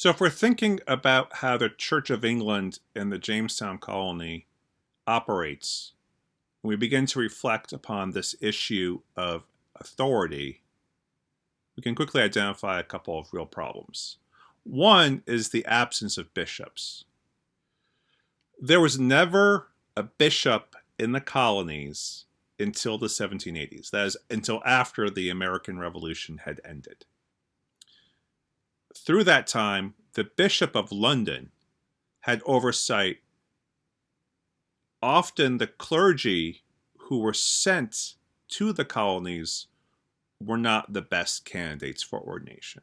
So, if we're thinking about how the Church of England in the Jamestown colony operates, we begin to reflect upon this issue of authority, we can quickly identify a couple of real problems. One is the absence of bishops. There was never a bishop in the colonies until the 1780s. That is, until after the American Revolution had ended. Through that time, the Bishop of London had oversight. Often the clergy who were sent to the colonies were not the best candidates for ordination.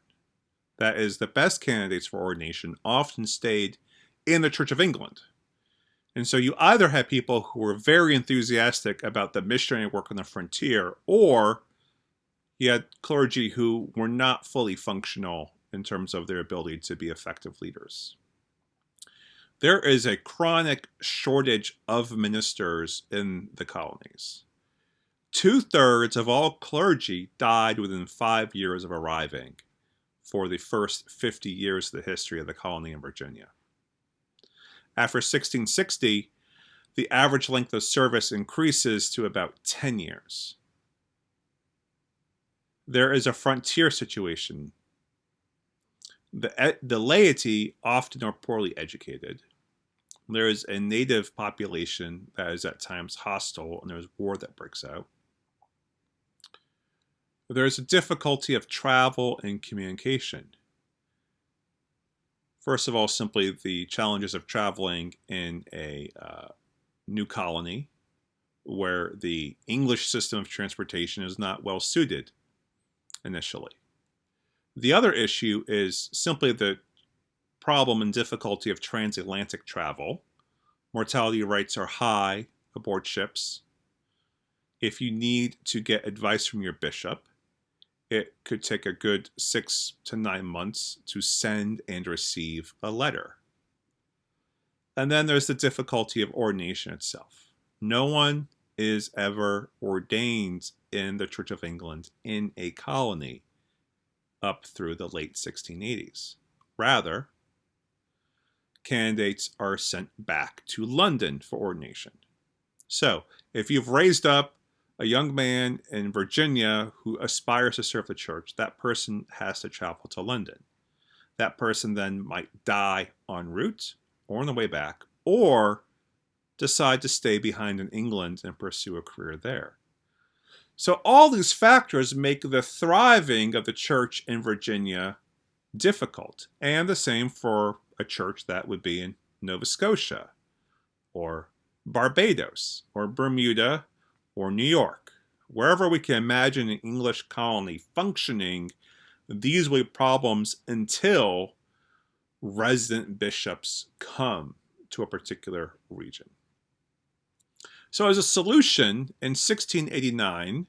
That is, the best candidates for ordination often stayed in the Church of England. And so you either had people who were very enthusiastic about the missionary work on the frontier, or you had clergy who were not fully functional in terms of their ability to be effective leaders. There is a chronic shortage of ministers in the colonies. 2/3 of all clergy died within 5 years of arriving for the first 50 years of the history of the colony in Virginia. After 1660, the average length of service increases to about 10 years. There is a frontier situation. The laity often are poorly educated. There is a native population that is at times hostile, and there's war that breaks out. There's a difficulty of travel and communication. First of all, simply the challenges of traveling in a new colony where the English system of transportation is not well suited initially. The other issue is simply the problem and difficulty of transatlantic travel. Mortality rates are high aboard ships. If you need to get advice from your bishop, it could take a good 6 to 9 months to send and receive a letter. And then there's the difficulty of ordination itself. No one is ever ordained in the Church of England in a colony up through the late 1680s. Rather, candidates are sent back to London for ordination. So, if you've raised up a young man in Virginia who aspires to serve the church, that person has to travel to London. That person then might die en route or on the way back, or decide to stay behind in England and pursue a career there. So all these factors make the thriving of the church in Virginia difficult, and the same for a church that would be in Nova Scotia, or Barbados, or Bermuda, or New York. Wherever we can imagine an English colony functioning, these will be problems until resident bishops come to a particular region. So as a solution, in 1689,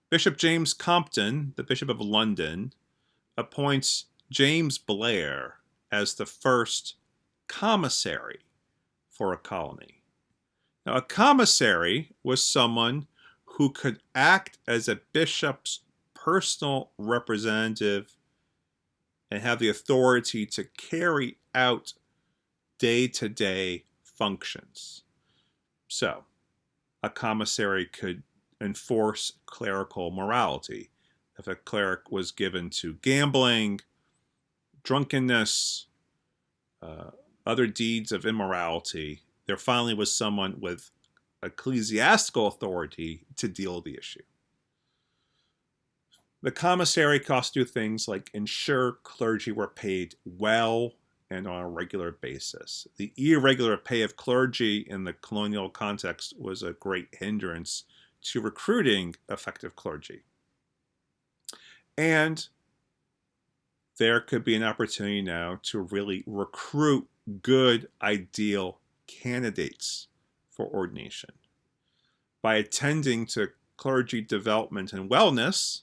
Bishop James Compton, the Bishop of London, appoints James Blair as the first commissary for a colony. Now, a commissary was someone who could act as a bishop's personal representative and have the authority to carry out day-to-day functions. So, a commissary could enforce clerical morality. If a cleric was given to gambling, drunkenness, other deeds of immorality, there finally was someone with ecclesiastical authority to deal with the issue. The commissary could also do things like ensure clergy were paid well and on a regular basis. The irregular pay of clergy in the colonial context was a great hindrance to recruiting effective clergy. And there could be an opportunity now to really recruit good, ideal candidates for ordination. By attending to clergy development and wellness,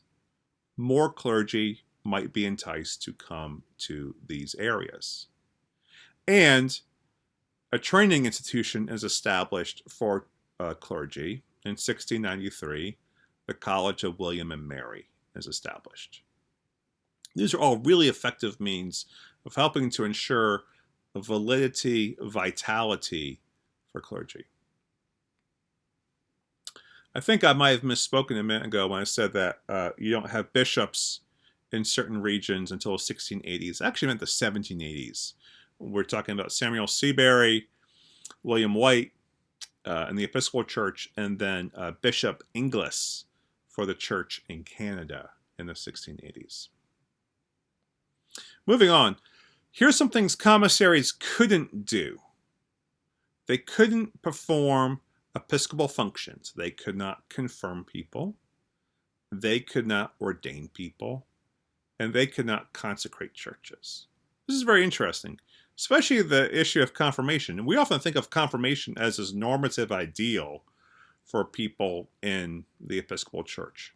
more clergy might be enticed to come to these areas. And a training institution is established for clergy. In 1693, the College of William and Mary is established. These are all really effective means of helping to ensure validity, vitality for clergy. I think I might have misspoken a minute ago when I said that you don't have bishops in certain regions until the 1680s. I actually meant the 1780s. We're talking about Samuel Seabury, William White in the Episcopal Church, and then Bishop Inglis for the church in Canada in the 1680s. Moving on, here's some things commissaries couldn't do. They couldn't perform episcopal functions. They could not confirm people. They could not ordain people. And they could not consecrate churches. This is very interesting, especially the issue of confirmation. And we often think of confirmation as this normative ideal for people in the Episcopal Church.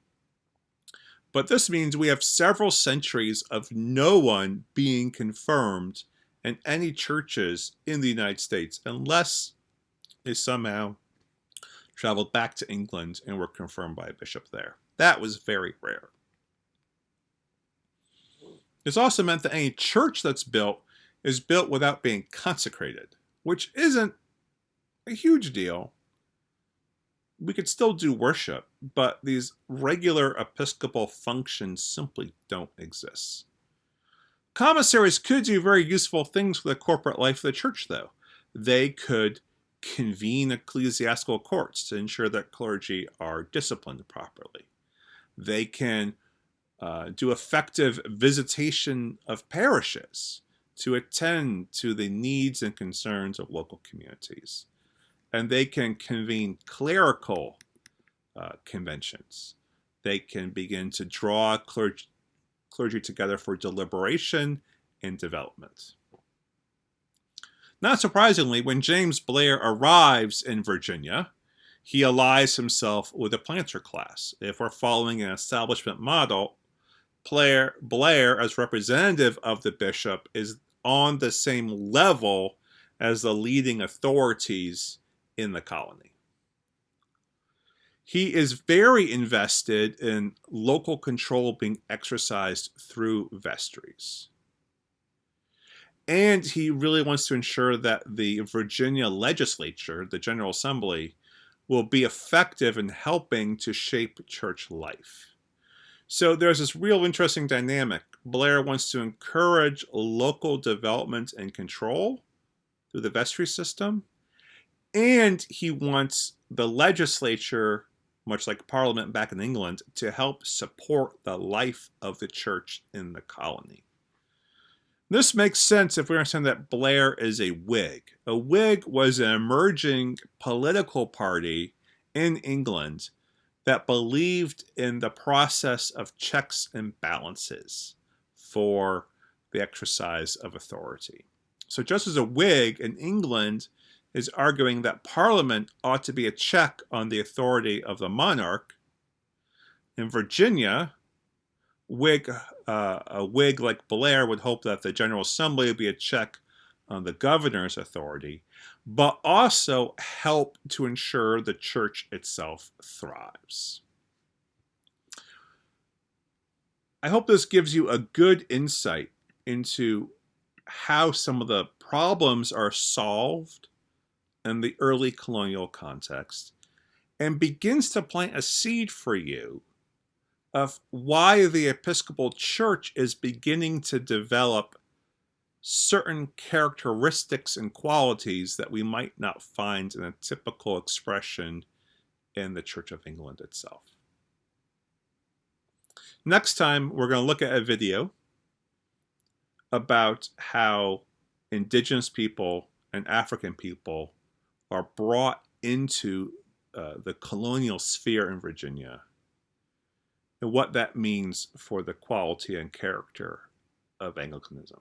But this means we have several centuries of no one being confirmed in any churches in the United States unless they somehow traveled back to England and were confirmed by a bishop there. That was very rare. This also meant that any church that's built is built without being consecrated, which isn't a huge deal. We could still do worship, but these regular episcopal functions simply don't exist. Commissaries could do very useful things for the corporate life of the church, though. They could convene ecclesiastical courts to ensure that clergy are disciplined properly. They can do effective visitation of parishes to attend to the needs and concerns of local communities. And they can convene clerical conventions. They can begin to draw clergy together for deliberation and development. Not surprisingly, when James Blair arrives in Virginia, he allies himself with a planter class. If we're following an establishment model, Blair, as representative of the bishop, is on the same level as the leading authorities in the colony. He is very invested in local control being exercised through vestries. And he really wants to ensure that the Virginia legislature, the General Assembly, will be effective in helping to shape church life. So there's this real interesting dynamic. Blair wants to encourage local development and control through the vestry system, and he wants the legislature, much like Parliament back in England, to help support the life of the church in the colony. This makes sense if we understand that Blair is a Whig. A Whig was an emerging political party in England that believed in the process of checks and balances for the exercise of authority. So just as a Whig in England is arguing that Parliament ought to be a check on the authority of the monarch, in Virginia, a Whig like Blair would hope that the General Assembly would be a check on the governor's authority, but also help to ensure the church itself thrives. I hope this gives you a good insight into how some of the problems are solved in the early colonial context and begins to plant a seed for you of why the Episcopal Church is beginning to develop certain characteristics and qualities that we might not find in a typical expression in the Church of England itself. Next time, we're going to look at a video about how indigenous people and African people are brought into the colonial sphere in Virginia and what that means for the quality and character of Anglicanism.